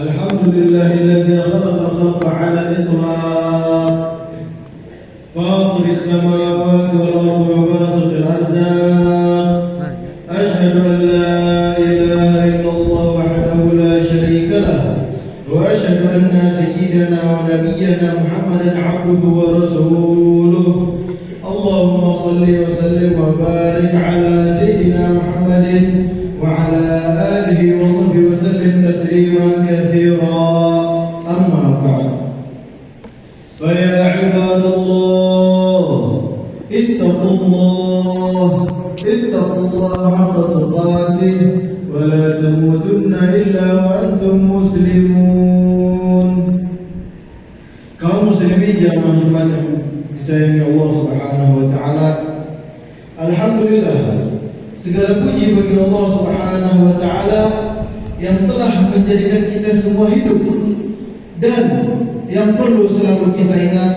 الحمد لله الذي خلق الخلق على الإطلاق فاطر السماوات والأرض وباسط الأرزاق أشهد أن لا إله إلا الله وحده لا شريك له وأشهد أن سيدنا ونبينا محمدا عبده ورسوله اللهم صل وسلم وبارك على سيدنا محمد وعلى آله وصحبه وسلم تسليما كثيرا أما بعد فيا عباد الله اتقوا الله حق تقاته ولا تموتن إلا وأنتم مسلمون. Kaum muslimin jamaah Jumat yang disayangi Allah Subhanahu wa taala. Alhamdulillah, segala puji bagi Allah Subhanahu wa taala yang telah menjadikan kita semua hidup, dan yang perlu selalu kita ingat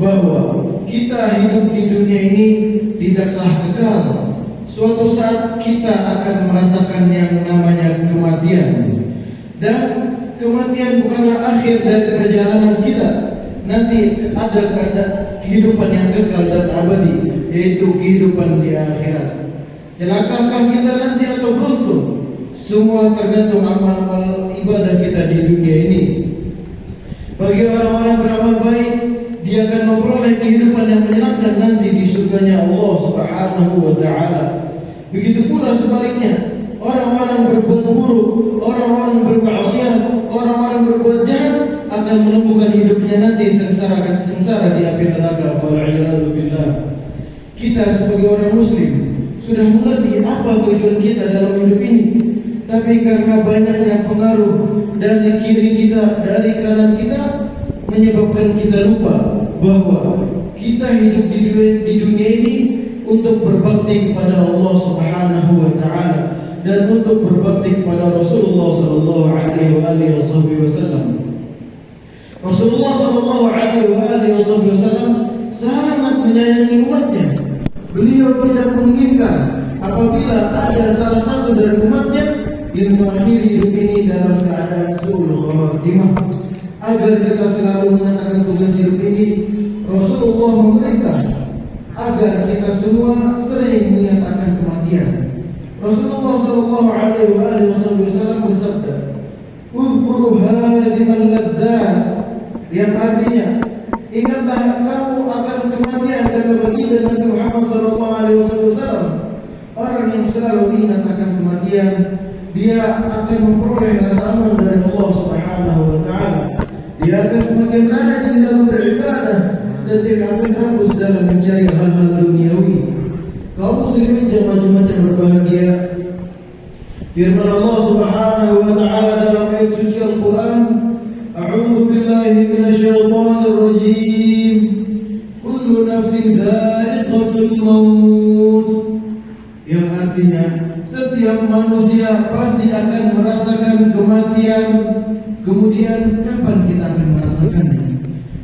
bahwa kita hidup di dunia ini tidaklah kekal. Suatu saat kita akan merasakan yang namanya kematian, dan kematian bukanlah akhir dari perjalanan kita. Nanti ada kehidupan yang kekal dan abadi, yaitu kehidupan di akhirat. Celakakah kita nanti atau beruntung? Semua tergantung amal-amal ibadah kita di dunia ini. Bagi orang-orang yang beramal baik, dia akan memperoleh kehidupan yang menyenangkan nanti di surganya Allah Subhanahu wa taala. Begitu pula sebaliknya, orang-orang berbuat buruk, orang-orang bermaksiat, orang-orang berbuat jahat akan menemukan hidupnya nanti sengsara di api neraka. Wal'iyadu billah. Kita sebagai orang muslim sudah mengerti apa tujuan kita dalam hidup ini, tapi karena banyaknya pengaruh dari kiri kita, dari kanan kita, menyebabkan kita lupa bahwa kita hidup di dunia ini untuk berbakti kepada Allah Subhanahu wa taala dan untuk berbakti kepada Rasulullah sallallahu alaihi wasallam. Rasulullah sallallahu alaihi wasallam sangat menyayangi umatnya. Beliau tidak menginginkan apabila ada salah satu dari umatnya yang mengakhiri hidup ini dalam keadaan su'ul khatimah. Agar kita selalu mengatakan tugas hidup ini, Rasulullah memerintah agar kita semua sering menyatakan kematian. Rasulullah sallallahu alaihi wasallam bersabda, "Uzkuru hadhimal ladzat," yang artinya, ingatlah kamu akan kematian, kata baginda Nabi Muhammad sallallahu alaihi wasallam. Orang yang selalu ingat akan kematian, dia akan memperoleh rasa aman dari Allah Subhanahu wa taala. Dia akan semakin rajin dalam beribadah dan tidak akan rakus dalam mencari hal-hal duniawi. Kaum muslimin jamaah Jumat yang berbahagia, firman Allah Subhanahu wa taala dalam ayat suci Al-Qur'an, "A'udzu billahi minasyaitonir rajim. Kullu nafsin dha'iqatul maut." Yang artinya, setiap manusia pasti akan merasakan kematian. Kemudian kapan kita akan merasakannya?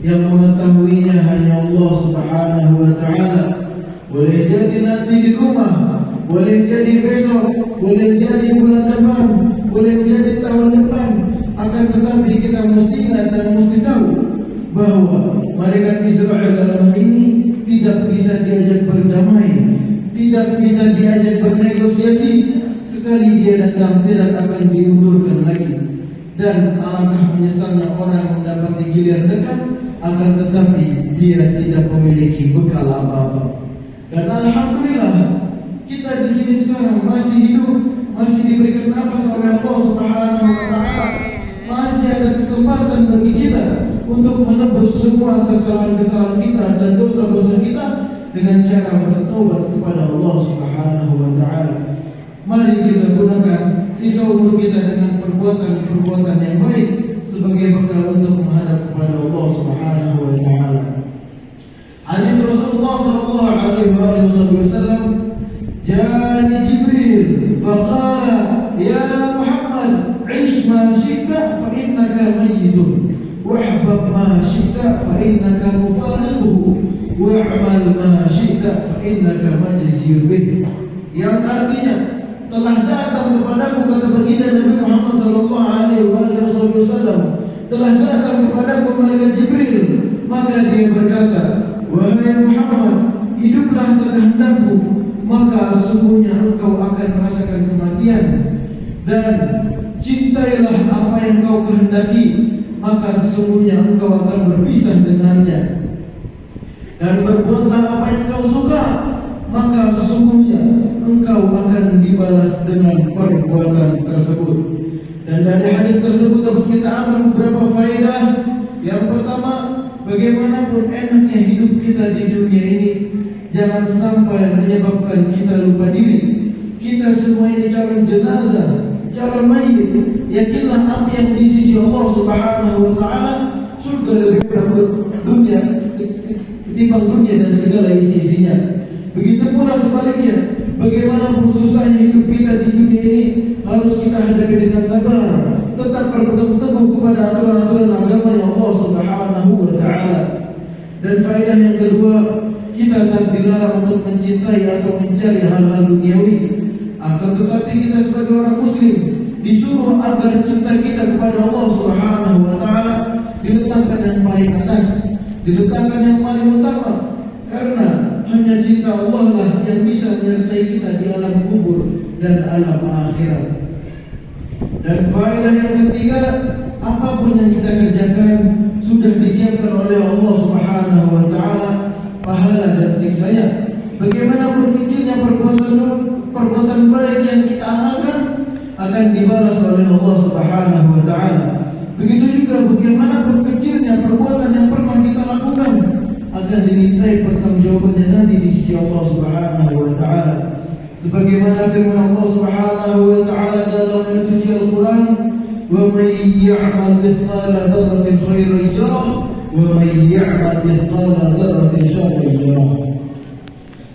Yang mengetahuinya hanya Allah Subhanahu wa taala. Boleh jadi nanti di rumah, boleh jadi besok, boleh jadi bulan depan, boleh jadi tahun depan. Akan tetapi kita mesti ingat dan mesti tahu bahwa malaikat Israel dalam hal ini tidak bisa diajak berdamai, tidak bisa diajak bernegosiasi. Sekali dia datang tidak akan diundurkan lagi. Dan alangkah menyesalnya orang mendapati giliran dekat, akan tetapi dia tidak memiliki bekal apa-apa. Dan alhamdulillah, kita di sini sekarang masih hidup, masih diberikan nafas oleh Allah Subhanahu wa taala. Masih ada kesempatan bagi kita untuk menebus semua kesalahan-kesalahan kita dan dosa-dosa kita dengan cara bertaubat kepada Allah Subhanahu wa taala. Mari kita gunakan sisa umur kita dengan perbuatan-perbuatan yang baik sebagai bekal untuk menghadap kepada Allah Subhanahu wa taala. Hadis Rasulullah sallallahu alaihi wasallam, "Ja'ani Jibril faqala ya Muhammad, 'ish ma syi'ta fa innaka mayyitun, wahbab ma syi'ta fa innaka mufariquhu, wa'mal ma syi'ta fa innaka majziyun bih." Yang artinya, telah datang kepadaku, kata baginda Nabi Muhammad sallallahu alaihi wasallam, kepadaku malaikat Jibril, maka dia berkata, wahai Muhammad, hiduplah sekehendakmu, maka sesungguhnya engkau akan merasakan kematian. Dan cintailah apa yang kau kehendaki, maka sesungguhnya engkau akan berpisah dengannya. Dan berbuatlah apa yang kau suka, maka sesungguhnya engkau akan dibalas dengan perbuatan tersebut. Dan dari hadis tersebut dapat kita ambil beberapa faedah. Yang pertama, bagaimanapun enaknya hidup kita di dunia ini, jangan sampai menyebabkan kita lupa diri. Kita semua ini calon jenazah, calon mayit. Yakinlah apa yang di sisi Allah Subhanahu wa taala, surga lebih bagus dunia ketimbang dunia dan segala isi-isinya. Begitu pula sebaliknya, bagaimanapun susahnya hidup kita di dunia ini, harus kita hadapi dengan sabar, tetap berpegang teguh kepada aturan-aturan agama Allah Subhanahu wa taala. Dan faedah yang kedua, kita tak dilarang untuk mencintai atau mencari hal-hal duniawi. Akan tetapi kita sebagai orang muslim disuruh agar cinta kita kepada Allah Subhanahu wa taala diletakkan yang paling atas, diletakkan yang paling utama. Karena hanya cinta Allah lah yang bisa menyertai kita di alam kubur dan alam akhirat. Dan faedah yang ketiga, apapun yang kita kerjakan sudah disiapkan oleh Allah Subhanahu wa taala pahala dan siksanya. Bagaimanapun kecilnya perbuatan baik yang kita amalkan akan dibalas oleh Allah Subhanahu wa taala. Begitu juga bagaimanapun kecilnya perbuatan yang pernah kita lakukan akan dimintai pertanggungjawabannya nanti di sisi Allah Subhanahu wa taala. Sebagaimana firman Allah Subhanahu wa taala dalam ayat suci Al-Qur'an, "Wa may ya'mal mithqala dzarratin khairan yarah, wa may ya'mal mithqala dzarratin syarran yarah."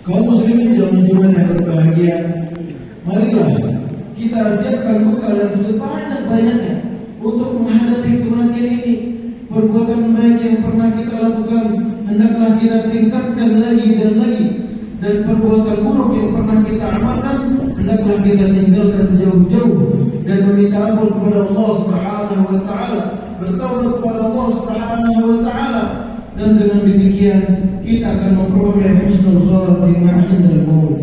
Kaum muslimin jemaah yang berbahagia, marilah kita siapkan bekal yang sebanyak-banyaknya untuk menghadapi kematian ini. Perbuatan baik yang pernah kita lakukan hendaklah kita tingkatkan lagi dan lagi, dan perbuatan buruk yang pernah kita amalkan hendaklah kita tinggalkan jauh-jauh dan meminta ampun kepada Allah Subhanahu wa taala, bertaubat kepada Allah Subhanahu wa taala. Dan dengan demikian kita akan memperoleh husnul khatimah indal maut.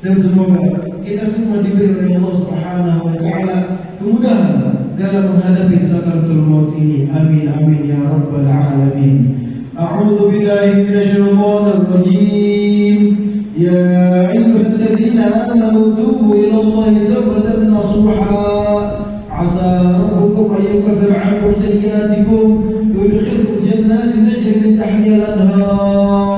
Dan semoga kita semua diberi oleh Allah Subhanahu wa taala kemudahan dalam menghadapi sakaratul maut ini. Amin amin ya rabbal alamin. A'udzu billahi minasyaitonir rajim. Ya ayyuhalladzina amanu tubu ilallahi tawbatan nasuha. Asa rabbukum an yukaffira 'ankum sayyi'atikum wa yudkhilkum jannatin tajri min tahtiha al-anhar